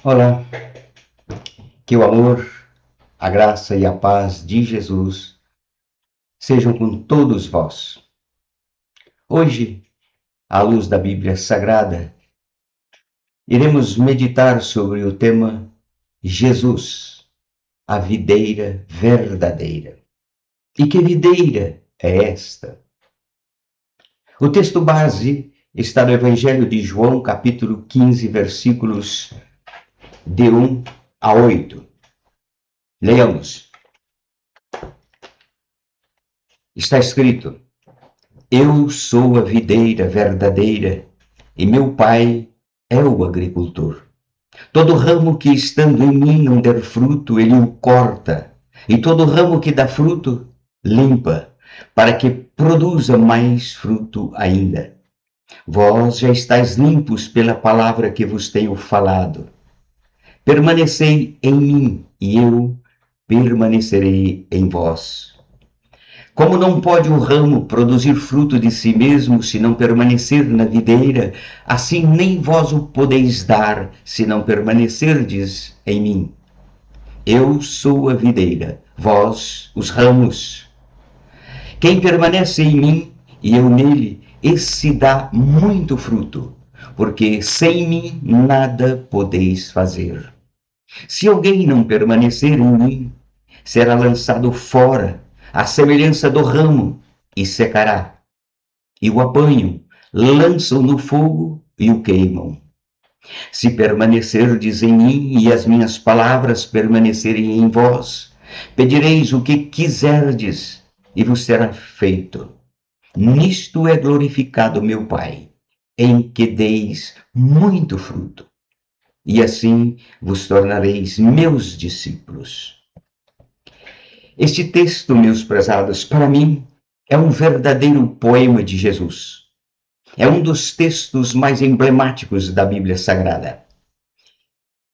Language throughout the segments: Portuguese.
Olá, que o amor, a graça e a paz de Jesus sejam com todos vós. Hoje, à luz da Bíblia Sagrada, iremos meditar sobre o tema Jesus, a videira verdadeira. E que videira é esta? O texto base está no Evangelho de João, capítulo 15, versículos de 1 a 8. Leamos. Está escrito: Eu sou a videira verdadeira e meu pai é o agricultor. Todo ramo que estando em mim não der fruto, ele o corta, e todo ramo que dá fruto, limpa, para que produza mais fruto ainda. Vós já estáis limpos pela palavra que vos tenho falado. Permanecei em mim, e eu permanecerei em vós. Como não pode o ramo produzir fruto de si mesmo se não permanecer na videira, assim nem vós o podeis dar se não permanecerdes em mim. Eu sou a videira, vós os ramos. Quem permanece em mim e eu nele, esse dá muito fruto, porque sem mim nada podeis fazer. Se alguém não permanecer em mim, será lançado fora, à semelhança do ramo, e secará. E o apanham, lançam no fogo e o queimam. Se permanecerdes em mim e as minhas palavras permanecerem em vós, pedireis o que quiserdes e vos será feito. Nisto é glorificado meu Pai, em que deis muito fruto, e assim vos tornareis meus discípulos. Este texto, meus prezados, para mim é um verdadeiro poema de Jesus. É um dos textos mais emblemáticos da Bíblia Sagrada.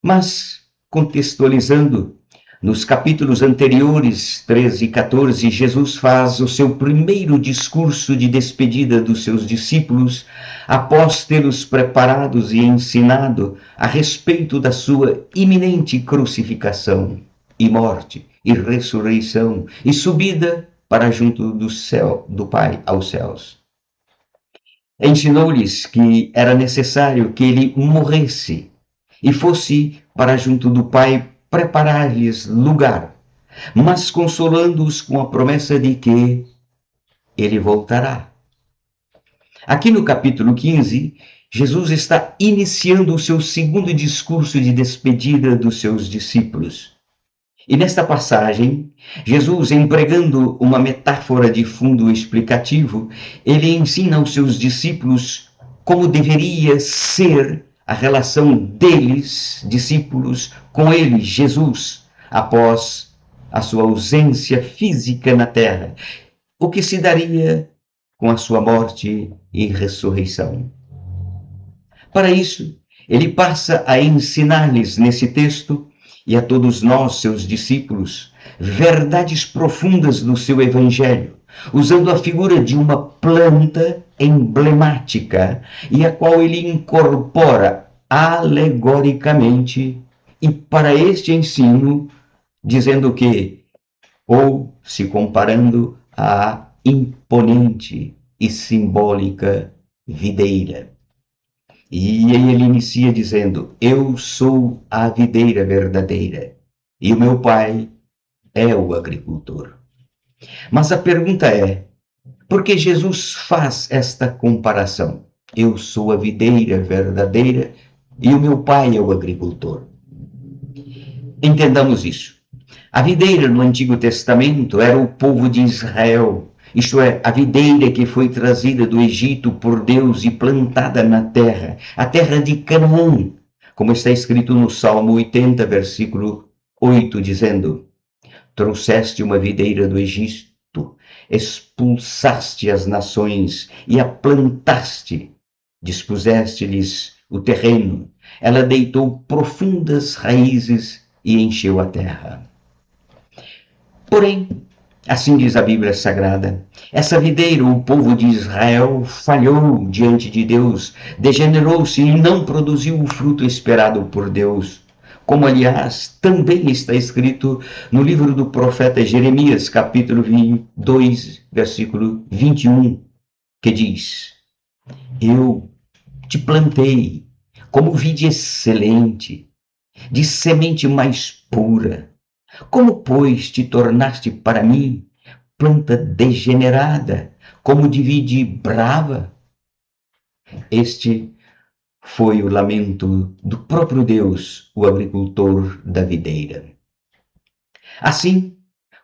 Mas, contextualizando, nos capítulos anteriores, 13 e 14, Jesus faz o seu primeiro discurso de despedida dos seus discípulos, após tê-los preparados e ensinado a respeito da sua iminente crucificação e morte e ressurreição e subida para junto do céu, do Pai aos céus. Ensinou-lhes que era necessário que ele morresse e fosse para junto do Pai preparar-lhes lugar, mas consolando-os com a promessa de que ele voltará. Aqui no capítulo 15, Jesus está iniciando o seu segundo discurso de despedida dos seus discípulos. E nesta passagem, Jesus, empregando uma metáfora de fundo explicativo, ele ensina aos seus discípulos como deveria ser a relação deles, discípulos, com ele, Jesus, após a sua ausência física na terra, o que se daria com a sua morte e ressurreição. Para isso, ele passa a ensinar-lhes nesse texto e a todos nós, seus discípulos, verdades profundas do seu evangelho, usando a figura de uma planta emblemática e a qual ele incorpora alegoricamente e para este ensino, dizendo que, ou se comparando à imponente e simbólica videira. E ele inicia dizendo: Eu sou a videira verdadeira e o meu pai é o agricultor. Mas a pergunta é: por que Jesus faz esta comparação? Eu sou a videira verdadeira e o meu pai é o agricultor. Entendamos isso. A videira no Antigo Testamento era o povo de Israel, isto é, a videira que foi trazida do Egito por Deus e plantada na terra, a terra de Canaã, como está escrito no Salmo 80, versículo 8, dizendo: Trouxeste uma videira do Egito, expulsaste as nações e a plantaste, dispuseste-lhes o terreno, ela deitou profundas raízes e encheu a terra. Porém, assim diz a Bíblia Sagrada, essa videira, o povo de Israel, falhou diante de Deus, degenerou-se e não produziu o fruto esperado por Deus. como aliás também está escrito no livro do profeta Jeremias, capítulo 22, versículo 21, que diz: Eu te plantei como vide excelente, de semente mais pura. Como, pois, te tornaste para mim planta degenerada, como de vide brava? Este foi o lamento do próprio Deus, o agricultor da videira. Assim,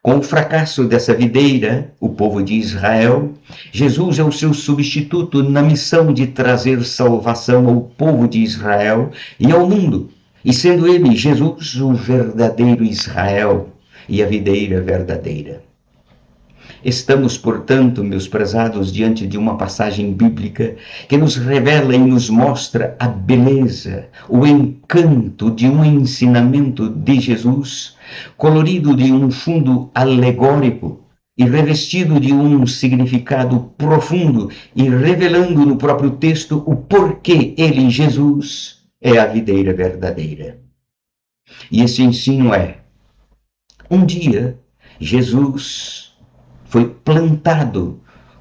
com o fracasso dessa videira, o povo de Israel, Jesus é o seu substituto na missão de trazer salvação ao povo de Israel e ao mundo, e sendo ele, Jesus, o verdadeiro Israel e a videira verdadeira. Estamos, portanto, meus prezados, diante de uma passagem bíblica que nos revela e nos mostra a beleza, o encanto de um ensinamento de Jesus, colorido de um fundo alegórico e revestido de um significado profundo e revelando no próprio texto o porquê ele, Jesus, é a videira verdadeira. E esse ensino é: um dia, Jesus foi plantado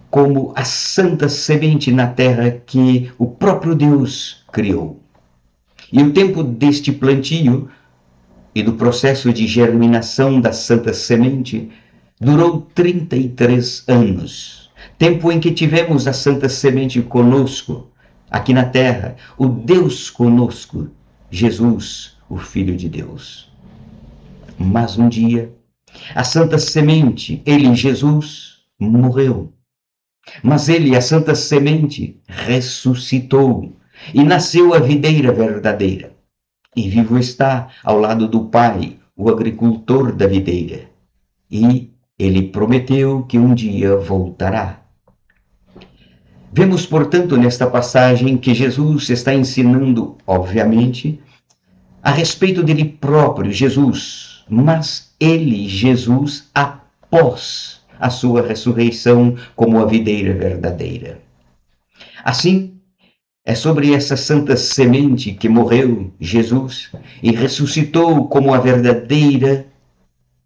como a santa semente na terra que o próprio Deus criou. E o tempo deste plantio e do processo de germinação da santa semente durou 33 anos. Tempo em que tivemos a santa semente conosco, aqui na terra, o Deus conosco, Jesus, o Filho de Deus. Mas um dia, a santa semente, ele, Jesus, morreu. Mas ele, a santa semente, ressuscitou e nasceu a videira verdadeira. E vivo está ao lado do Pai, o agricultor da videira. E ele prometeu que um dia voltará. Vemos, portanto, nesta passagem que Jesus está ensinando, obviamente, a respeito dele próprio, Jesus, mas ele, Jesus, após a sua ressurreição como a videira verdadeira. Assim, é sobre essa santa semente que morreu Jesus e ressuscitou como a verdadeira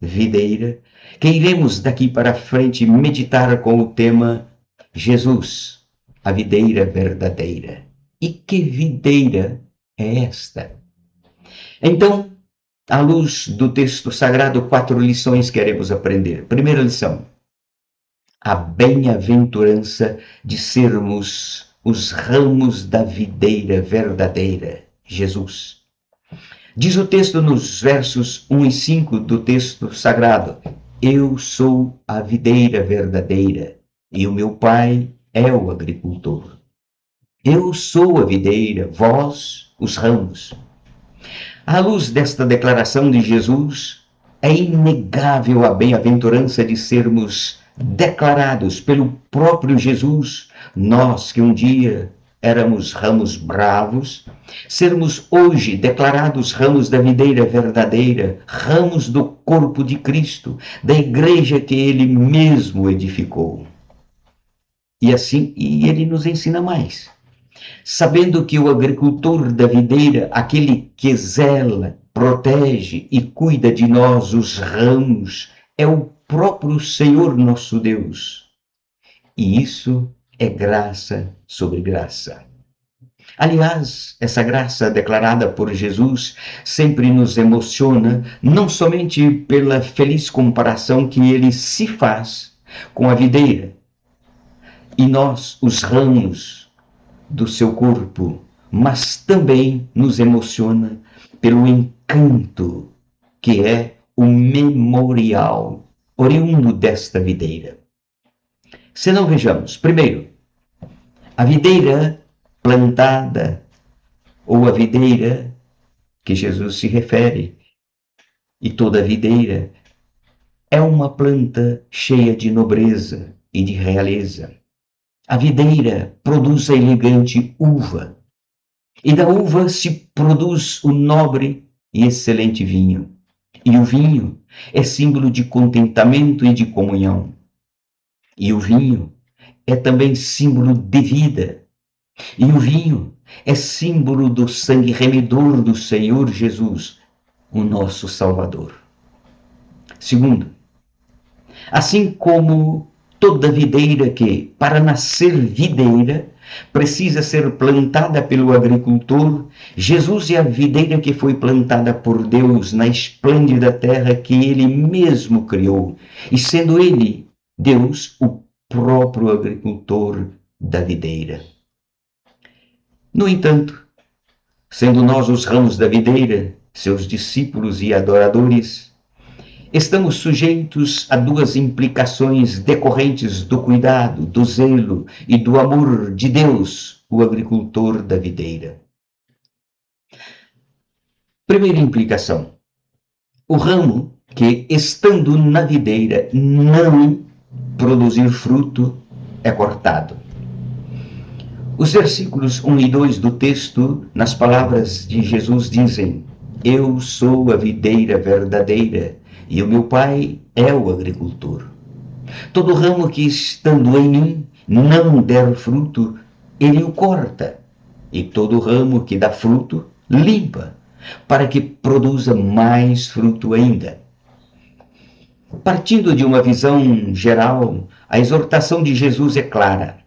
videira que iremos daqui para frente meditar com o tema Jesus, a videira verdadeira. E que videira é esta? Então, à luz do texto sagrado, 4 lições queremos aprender. Primeira lição: a bem-aventurança de sermos os ramos da videira verdadeira, Jesus. Diz o texto nos versos 1 e 5 do texto sagrado: Eu sou a videira verdadeira e o meu Pai é o agricultor. Eu sou a videira, vós os ramos. À luz desta declaração de Jesus, é inegável a bem-aventurança de sermos declarados pelo próprio Jesus, nós que um dia éramos ramos bravos, sermos hoje declarados ramos da videira verdadeira, ramos do corpo de Cristo, da igreja que ele mesmo edificou. E assim, ele nos ensina mais. Sabendo que o agricultor da videira, aquele que zela, protege e cuida de nós, os ramos, é o próprio Senhor nosso Deus. E isso é graça sobre graça. Aliás, essa graça declarada por Jesus sempre nos emociona, não somente pela feliz comparação que ele se faz com a videira, e nós, os ramos do seu corpo, mas também nos emociona pelo encanto que é o memorial oriundo desta videira. Se não, vejamos, primeiro, a videira plantada, ou a videira que Jesus se refere, e toda videira, é uma planta cheia de nobreza e de realeza. A videira produz a elegante uva, e da uva se produz o nobre e excelente vinho. E o vinho é símbolo de contentamento e de comunhão. E o vinho é também símbolo de vida. E o vinho é símbolo do sangue remidor do Senhor Jesus, o nosso Salvador. Segundo, assim como toda videira que, para nascer videira, precisa ser plantada pelo agricultor, Jesus é a videira que foi plantada por Deus na esplêndida terra que Ele mesmo criou, e sendo Ele, Deus, o próprio agricultor da videira. No entanto, sendo nós os ramos da videira, seus discípulos e adoradores, estamos sujeitos a duas implicações decorrentes do cuidado, do zelo e do amor de Deus, o agricultor da videira. Primeira implicação: o ramo que, estando na videira, não produzir fruto, é cortado. Os versículos 1 e 2 do texto, nas palavras de Jesus, dizem: Eu sou a videira verdadeira e o meu Pai é o agricultor. Todo ramo que, estando em mim, não der fruto, ele o corta, e todo ramo que dá fruto, limpa, para que produza mais fruto ainda. Partindo de uma visão geral, a exortação de Jesus é clara.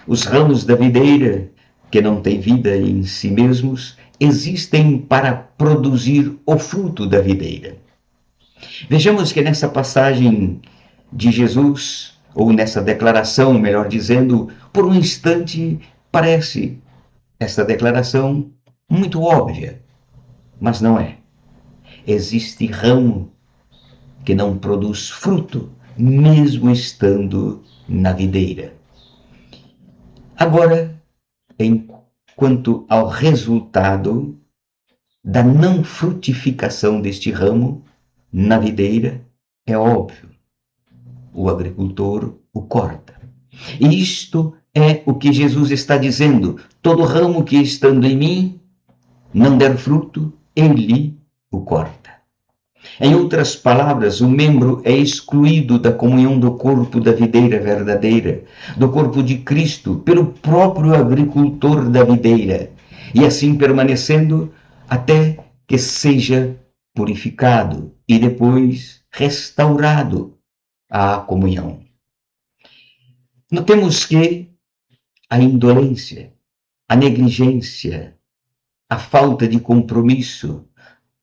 Os ramos da videira, que não têm vida em si mesmos, existem para produzir o fruto da videira. Vejamos que nessa passagem de Jesus, ou nessa declaração, melhor dizendo, por um instante parece essa declaração muito óbvia, mas não é. Existe ramo que não produz fruto, mesmo estando na videira. Agora, quanto ao resultado da não frutificação deste ramo na videira, é óbvio. O agricultor o corta. E isto é o que Jesus está dizendo: todo ramo que, estando em mim, não der fruto, ele o corta. Em outras palavras, o membro é excluído da comunhão do corpo da videira verdadeira, do corpo de Cristo, pelo próprio agricultor da videira, e assim permanecendo até que seja purificado e depois restaurado à comunhão. Notemos que a indolência, a negligência, a falta de compromisso,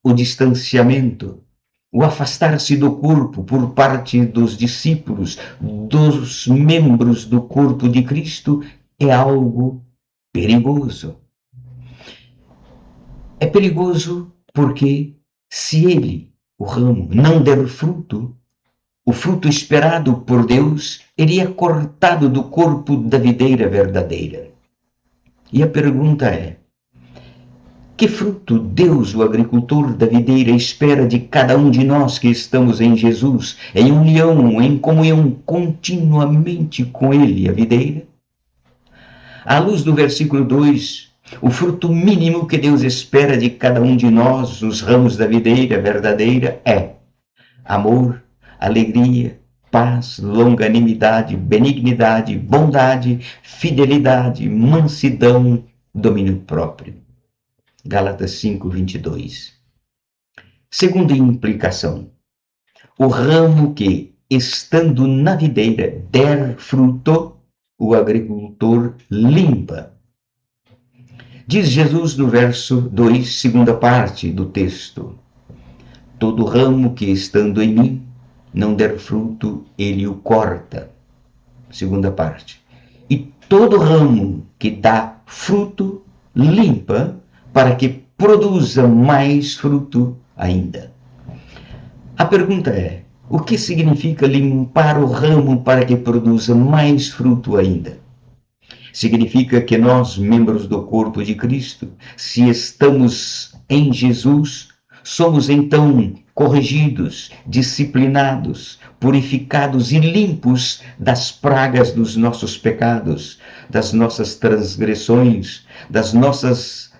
o distanciamento, o afastar-se do corpo por parte dos discípulos, dos membros do corpo de Cristo, é algo perigoso. É perigoso porque, se ele, o ramo, não der fruto, o fruto esperado por Deus, ele é cortado do corpo da videira verdadeira. E a pergunta é: que fruto Deus, o agricultor da videira, espera de cada um de nós que estamos em Jesus, em união, em comunhão continuamente com Ele, a videira? À luz do versículo 2, o fruto mínimo que Deus espera de cada um de nós, os ramos da videira verdadeira, é amor, alegria, paz, longanimidade, benignidade, bondade, fidelidade, mansidão, domínio próprio. Gálatas 5:22. Segunda implicação: o ramo que, estando na videira, der fruto, o agricultor limpa. Diz Jesus no verso 2, segunda parte do texto: todo ramo que, estando em mim, não der fruto, ele o corta. Segunda parte. E todo ramo que dá fruto, limpa, para que produza mais fruto ainda. A pergunta é: o que significa limpar o ramo para que produza mais fruto ainda? Significa que nós, membros do corpo de Cristo, se estamos em Jesus, somos então corrigidos, disciplinados, purificados e limpos das pragas dos nossos pecados, das nossas transgressões, das nossas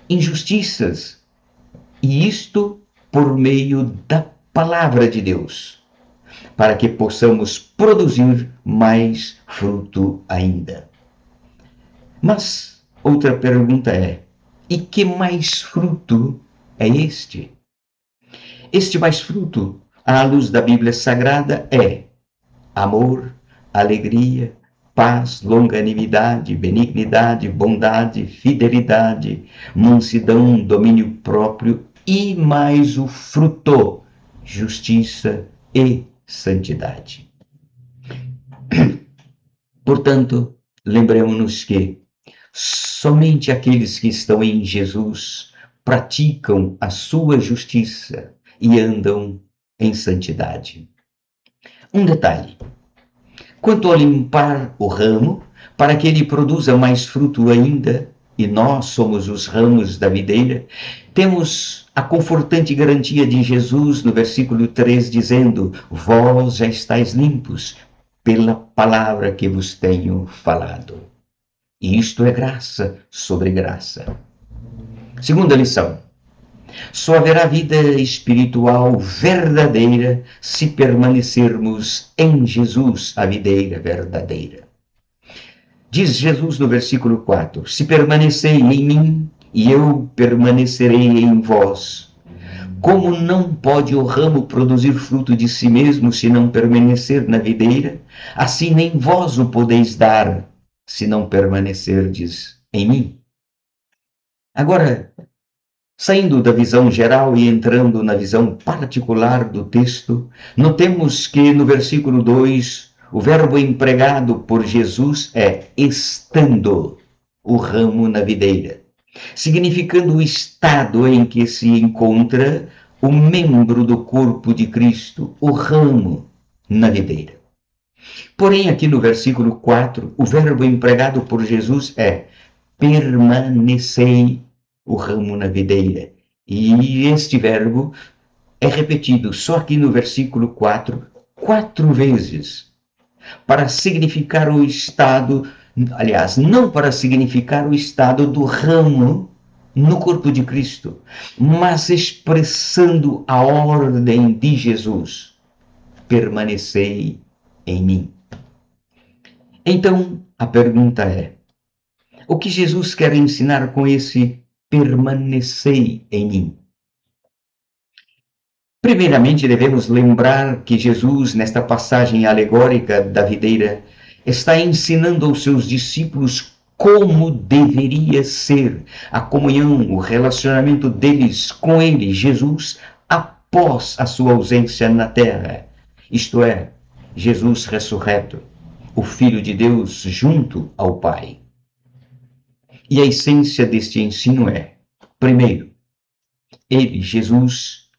injustiças, e isto por meio da palavra de Deus, para que possamos produzir mais fruto ainda. Mas outra pergunta é: e que mais fruto é este? Este mais fruto, à luz da Bíblia Sagrada, é amor, alegria, paz, longanimidade, benignidade, bondade, fidelidade, mansidão, domínio próprio e mais o fruto, justiça e santidade. Portanto, lembremos-nos que somente aqueles que estão em Jesus praticam a sua justiça e andam em santidade. Um detalhe: quanto a limpar o ramo, para que ele produza mais fruto ainda, e nós somos os ramos da videira, temos a confortante garantia de Jesus no versículo 3, dizendo: vós já estáis limpos pela palavra que vos tenho falado. E isto é graça sobre graça. Segunda lição: só haverá vida espiritual verdadeira se permanecermos em Jesus, a videira verdadeira. Diz Jesus no versículo 4: se permanecei em mim e eu permanecerei em vós. Como não pode o ramo produzir fruto de si mesmo se não permanecer na videira, assim nem vós o podeis dar se não permanecerdes em mim. Agora, saindo da visão geral e entrando na visão particular do texto, notemos que no versículo 2, o verbo empregado por Jesus é estando o ramo na videira, significando o estado em que se encontra o membro do corpo de Cristo, o ramo na videira. Porém, aqui no versículo 4, o verbo empregado por Jesus é permanecei o ramo na videira. E este verbo é repetido só aqui no versículo 4, 4 vezes, para significar o estado, aliás, não para significar o estado do ramo no corpo de Cristo, mas expressando a ordem de Jesus: permanecei em mim. Então, a pergunta é: o que Jesus quer ensinar com esse permanecei em mim? Primeiramente, devemos lembrar que Jesus, nesta passagem alegórica da videira, está ensinando aos seus discípulos como deveria ser a comunhão, o relacionamento deles com ele, Jesus, após a sua ausência na terra. Isto é, Jesus ressurreto, o Filho de Deus junto ao Pai. E a essência deste ensino é, primeiro, ele, Jesus,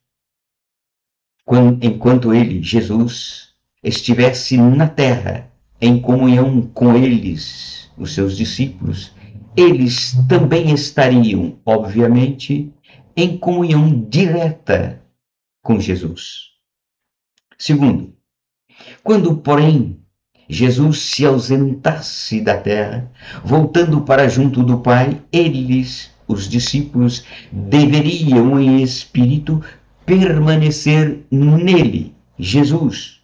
enquanto ele, Jesus, estivesse na terra, em comunhão com eles, os seus discípulos, eles também estariam, obviamente, em comunhão direta com Jesus. Segundo, quando, porém, Jesus se ausentasse da terra, voltando para junto do Pai, eles, os discípulos, deveriam em espírito permanecer nele, Jesus,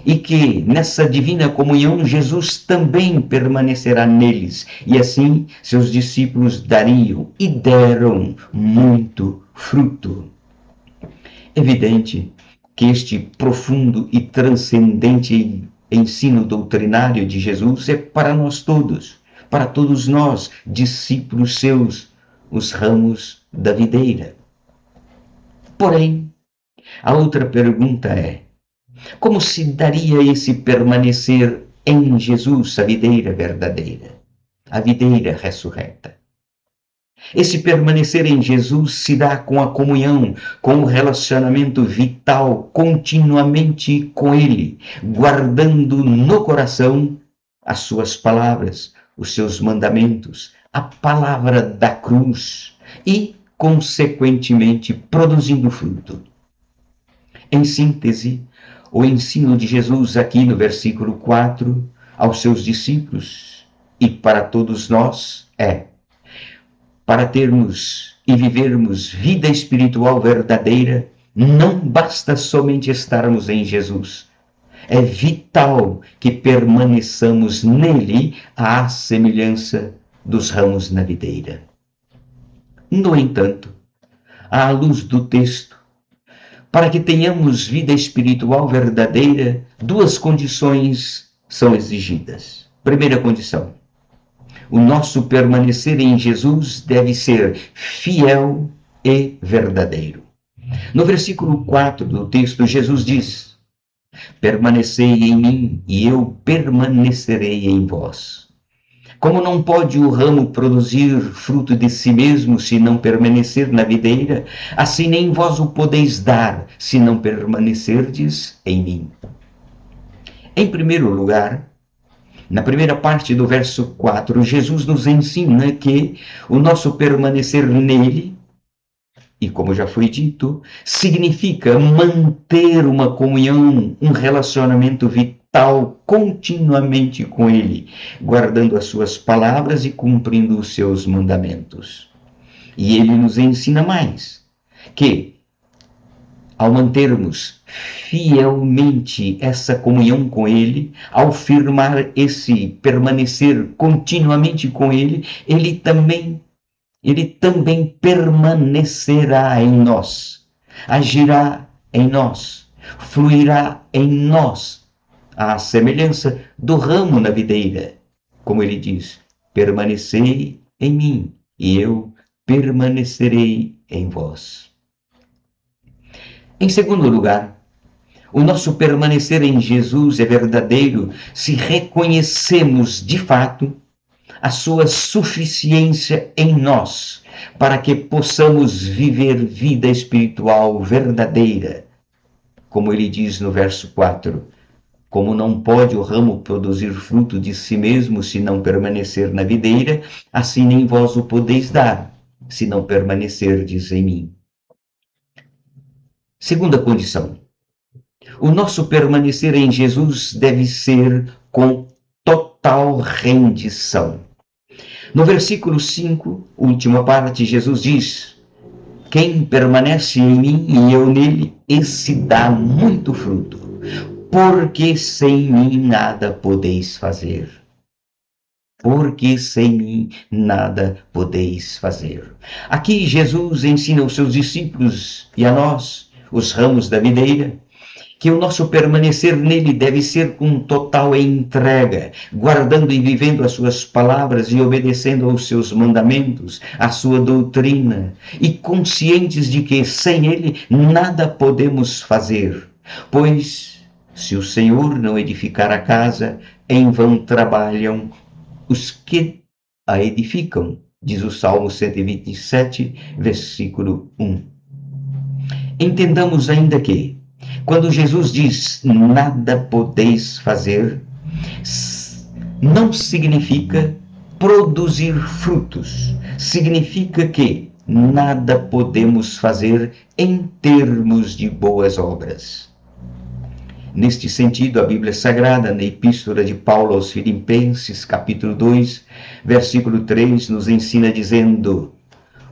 e que nessa divina comunhão Jesus também permanecerá neles, e assim seus discípulos dariam e deram muito fruto. Evidente que este profundo e transcendente ensino doutrinário de Jesus é para nós todos, para todos nós, discípulos seus, os ramos da videira. Porém, a outra pergunta é: como se daria esse permanecer em Jesus, a videira verdadeira, a videira ressurreta? Esse permanecer em Jesus se dá com a comunhão, com o relacionamento vital continuamente com Ele, guardando no coração as suas palavras, os seus mandamentos, a palavra da cruz e, consequentemente, produzindo fruto. Em síntese, o ensino de Jesus aqui no versículo 4 aos seus discípulos e para todos nós é: para termos e vivermos vida espiritual verdadeira, não basta somente estarmos em Jesus. É vital que permaneçamos nele à semelhança dos ramos na videira. No entanto, à luz do texto, Para que tenhamos vida espiritual verdadeira, duas condições são exigidas. Primeira condição: o nosso permanecer em Jesus deve ser fiel e verdadeiro. No versículo 4 do texto, Jesus diz: permanecei em mim e eu permanecerei em vós. Como não pode o ramo produzir fruto de si mesmo se não permanecer na videira, assim nem vós o podeis dar se não permanecerdes em mim. Em primeiro lugar, na primeira parte do verso 4, Jesus nos ensina que o nosso permanecer nele, e como já foi dito, significa manter uma comunhão, um relacionamento vital continuamente com ele, guardando as suas palavras e cumprindo os seus mandamentos. E ele nos ensina mais, que ao mantermos fielmente essa comunhão com ele, ao firmar esse permanecer continuamente com ele, ele também permanecerá em nós, agirá em nós, fluirá em nós, à semelhança do ramo na videira. Como ele diz: permanecei em mim e eu permanecerei em vós. Em segundo lugar, o nosso permanecer em Jesus é verdadeiro se reconhecemos de fato a sua suficiência em nós, para que possamos viver vida espiritual verdadeira. Como ele diz no verso 4, como não pode o ramo produzir fruto de si mesmo se não permanecer na videira, assim nem vós o podeis dar, se não permanecerdes em mim. Segunda condição: o nosso permanecer em Jesus deve ser com total rendição. No versículo 5, última parte, Jesus diz: quem permanece em mim e eu nele, esse dá muito fruto, porque sem mim nada podeis fazer. Porque sem mim nada podeis fazer. Aqui Jesus ensina aos seus discípulos e a nós, os ramos da videira, que o nosso permanecer nele deve ser com total entrega, guardando e vivendo as suas palavras e obedecendo aos seus mandamentos, à sua doutrina, e conscientes de que sem ele nada podemos fazer, pois se o Senhor não edificar a casa, em vão trabalham os que a edificam, diz o Salmo 127, versículo 1. Entendamos ainda que, quando Jesus diz nada podeis fazer, não significa produzir frutos, significa que nada podemos fazer em termos de boas obras. Neste sentido, a Bíblia Sagrada, na Epístola de Paulo aos Filipenses, capítulo 2, versículo 3, nos ensina dizendo: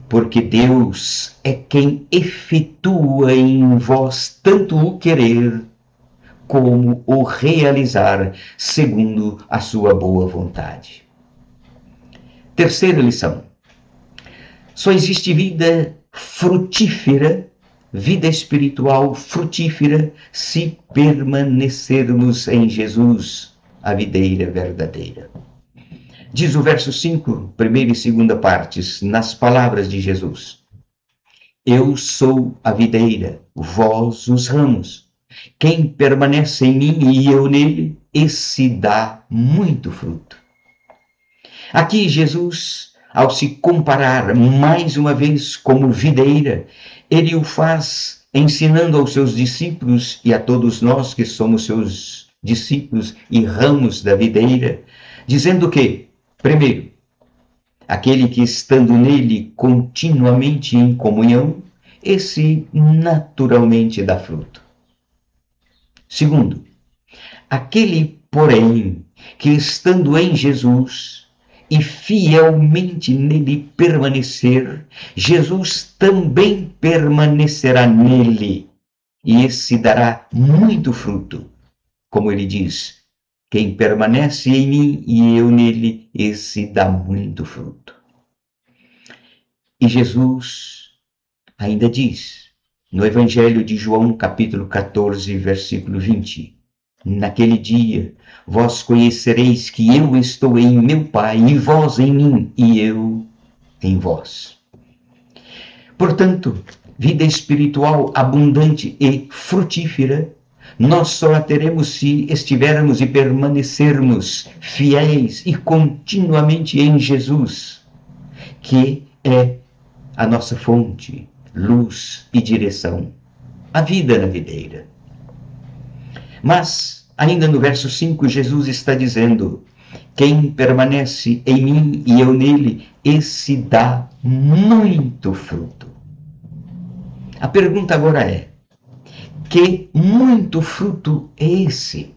porque Deus é quem efetua em vós tanto o querer como o realizar, segundo a sua boa vontade. Terceira lição: só existe vida frutífera, vida espiritual frutífera, se permanecermos em Jesus, a videira verdadeira. Diz o verso 5, primeira e segunda partes, nas palavras de Jesus: eu sou a videira, vós os ramos. Quem permanece em mim e eu nele, esse dá muito fruto. Aqui Jesus, ao se comparar mais uma vez como videira, ele o faz ensinando aos seus discípulos e a todos nós que somos seus discípulos e ramos da videira, dizendo que, primeiro, aquele que estando nele continuamente em comunhão, esse naturalmente dá fruto. Segundo, aquele, porém, que estando em Jesus e fielmente nele permanecer, Jesus também permanecerá nele, e esse dará muito fruto. Como ele diz: quem permanece em mim e eu nele, esse dá muito fruto. E Jesus ainda diz no Evangelho de João, capítulo 14, versículo 20. Naquele dia, vós conhecereis que eu estou em meu Pai, e vós em mim, e eu em vós. Portanto, vida espiritual abundante e frutífera, nós só a teremos se estivermos e permanecermos fiéis e continuamente em Jesus, que é a nossa fonte, luz e direção, a vida na videira. Mas, ainda no verso 5, Jesus está dizendo: quem permanece em mim e eu nele, esse dá muito fruto. A pergunta agora é: que muito fruto é esse?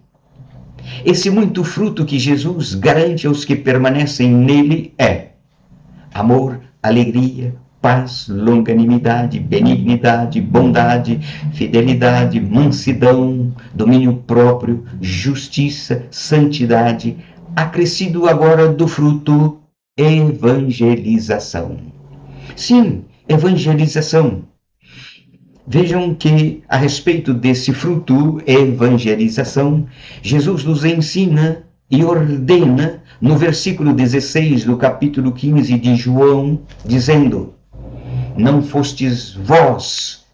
Esse muito fruto que Jesus garante aos que permanecem nele é amor, alegria, paz, longanimidade, benignidade, bondade, fidelidade, mansidão, domínio próprio, justiça, santidade, acrescido agora do fruto evangelização. Sim, evangelização. Vejam que, a respeito desse fruto, evangelização, Jesus nos ensina e ordena no versículo 16 do capítulo 15 de João, dizendo: não fostes vós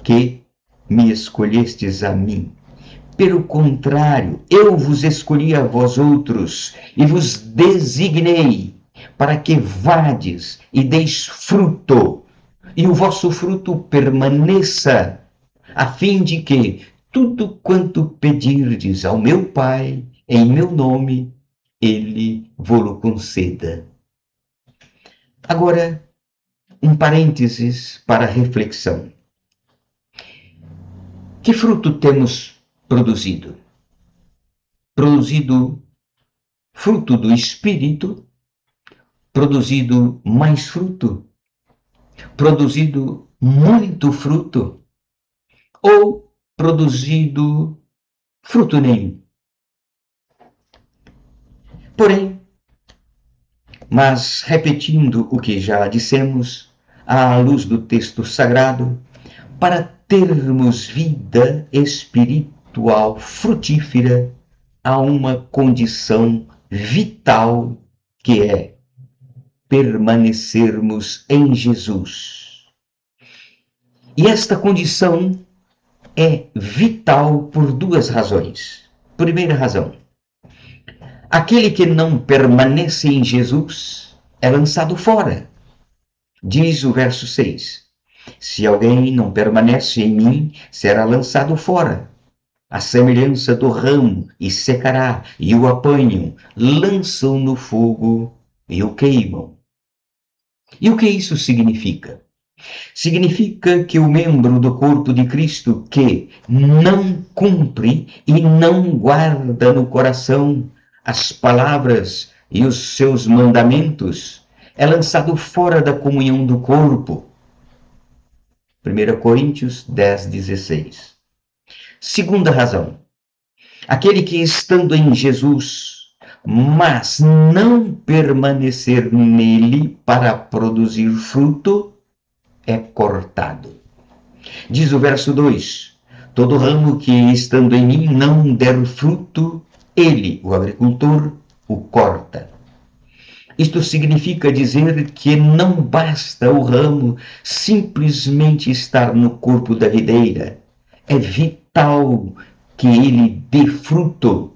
que me escolhestes a mim. Pelo contrário, eu vos escolhi a vós outros e vos designei para que vades e deis fruto, e o vosso fruto permaneça, a fim de que tudo quanto pedirdes ao meu Pai, em meu nome, ele vô-lo conceda. Agora, um parênteses para reflexão. Que fruto temos produzido? Produzido fruto do Espírito? Produzido mais fruto? Produzido muito fruto? Ou produzido fruto nenhum? Porém, mas repetindo o que já dissemos, à luz do texto sagrado, para termos vida espiritual frutífera, há uma condição vital que é permanecermos em Jesus. E esta condição é vital por duas razões. Primeira razão: aquele que não permanece em Jesus é lançado fora. Diz o verso 6: se alguém não permanece em mim, será lançado fora, à semelhança do ramo, e secará, e o apanham, lançam no fogo e o queimam. E o que isso significa? Significa que o membro do corpo de Cristo que não cumpre e não guarda no coração as palavras e os seus mandamentos é lançado fora da comunhão do corpo. 1 Coríntios 10:16. Segunda razão: aquele que estando em Jesus, mas não permanecer nele para produzir fruto, é cortado. Diz o verso 2: todo ramo que estando em mim não der fruto, ele, o agricultor, o corta. Isto significa dizer que não basta o ramo simplesmente estar no corpo da videira. É vital que ele dê fruto.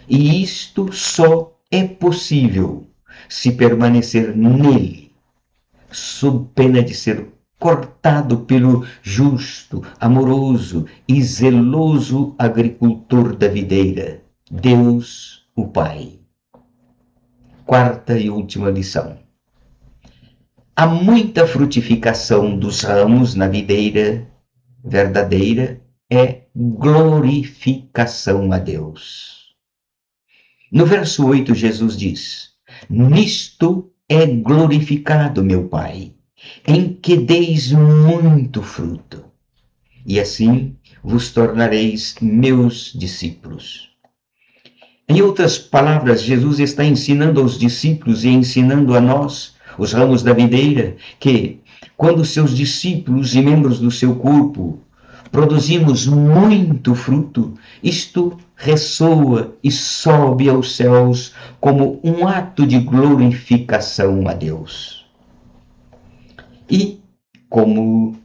E isto só é possível se permanecer nele, sob pena de ser cortado pelo justo, amoroso e zeloso agricultor da videira, Deus, o Pai. Quarta e última lição: há muita frutificação dos ramos na videira verdadeira, é glorificação a Deus. No verso 8, Jesus diz: nisto é glorificado meu Pai, em que deis muito fruto, e assim vos tornareis meus discípulos. Em outras palavras, Jesus está ensinando aos discípulos e ensinando a nós, os ramos da videira, que quando seus discípulos e membros do seu corpo produzimos muito fruto, isto ressoa e sobe aos céus como um ato de glorificação a Deus. E, como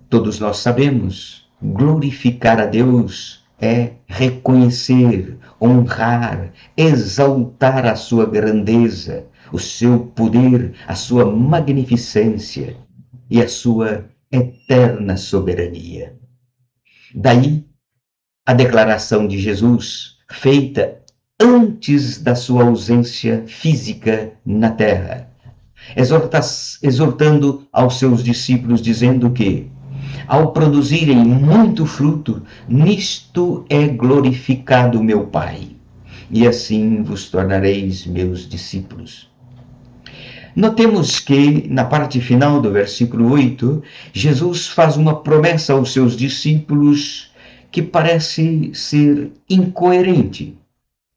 todos nós sabemos, glorificar a Deus é reconhecer, honrar, exaltar a sua grandeza, o seu poder, a sua magnificência e a sua eterna soberania. Daí a declaração de Jesus, feita antes da sua ausência física na terra, exortando aos seus discípulos, dizendo que, ao produzirem muito fruto, nisto é glorificado meu Pai, e assim vos tornareis meus discípulos. Notemos que, na parte final do versículo 8, Jesus faz uma promessa aos seus discípulos que parece ser incoerente,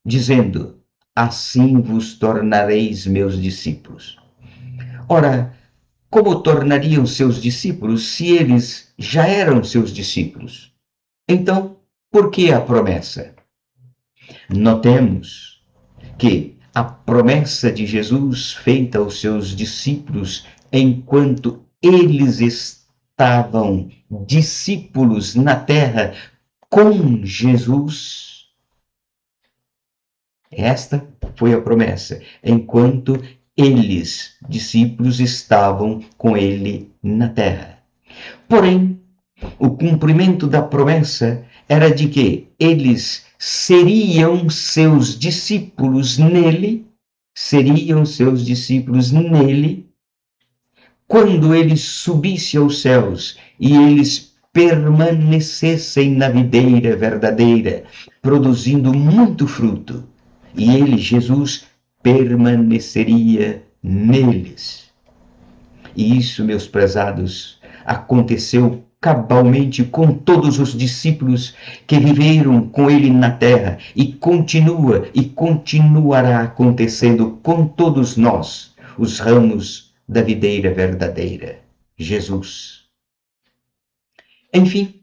dizendo: assim vos tornareis meus discípulos. Ora, como tornariam seus discípulos se eles já eram seus discípulos? Então, por que a promessa? Notemos que a promessa de Jesus feita aos seus discípulos enquanto eles estavam discípulos na terra com Jesus. Esta foi a promessa, enquanto eles, discípulos, estavam com ele na terra. Porém, o cumprimento da promessa era de que eles seriam seus discípulos nele, quando ele subisse aos céus e eles permanecessem na videira verdadeira, produzindo muito fruto, e ele, Jesus, permaneceria neles. E isso, meus prezados, aconteceu cabalmente com todos os discípulos que viveram com ele na terra, e continua e continuará acontecendo com todos nós, os ramos da videira verdadeira, Jesus. Enfim,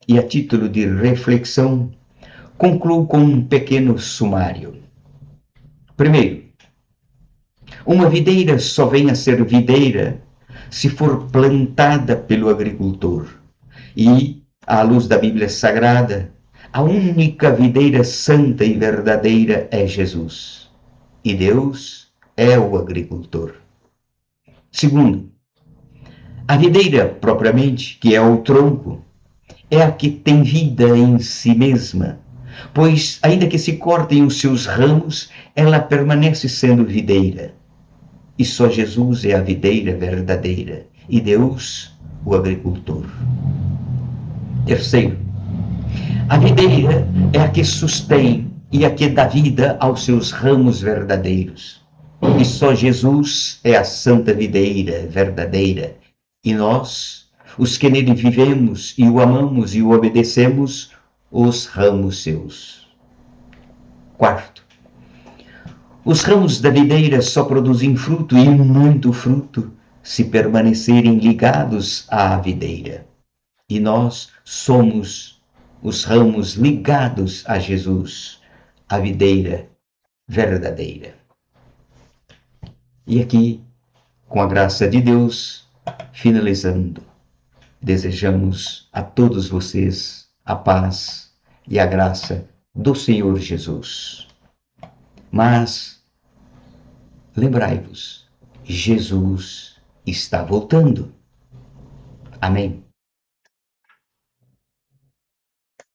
e a título de reflexão, concluo com um pequeno sumário. Primeiro, uma videira só vem a ser videira se for plantada pelo agricultor. E, à luz da Bíblia Sagrada, a única videira santa e verdadeira é Jesus. E Deus é o agricultor. Segundo, a videira propriamente, que é o tronco, é a que tem vida em si mesma, pois, ainda que se cortem os seus ramos, ela permanece sendo videira. E só Jesus é a videira verdadeira, e Deus, o agricultor. Terceiro, a videira é a que sustém e a que dá vida aos seus ramos verdadeiros. E só Jesus é a santa videira verdadeira, e nós, os que nele vivemos e o amamos e o obedecemos, os ramos seus. Quarto, os ramos da videira só produzem fruto, e muito fruto, se permanecerem ligados à videira. E nós somos os ramos ligados a Jesus, a videira verdadeira. E aqui, com a graça de Deus, finalizando, desejamos a todos vocês a paz e a graça do Senhor Jesus. Mas lembrai-vos, Jesus está voltando. Amém.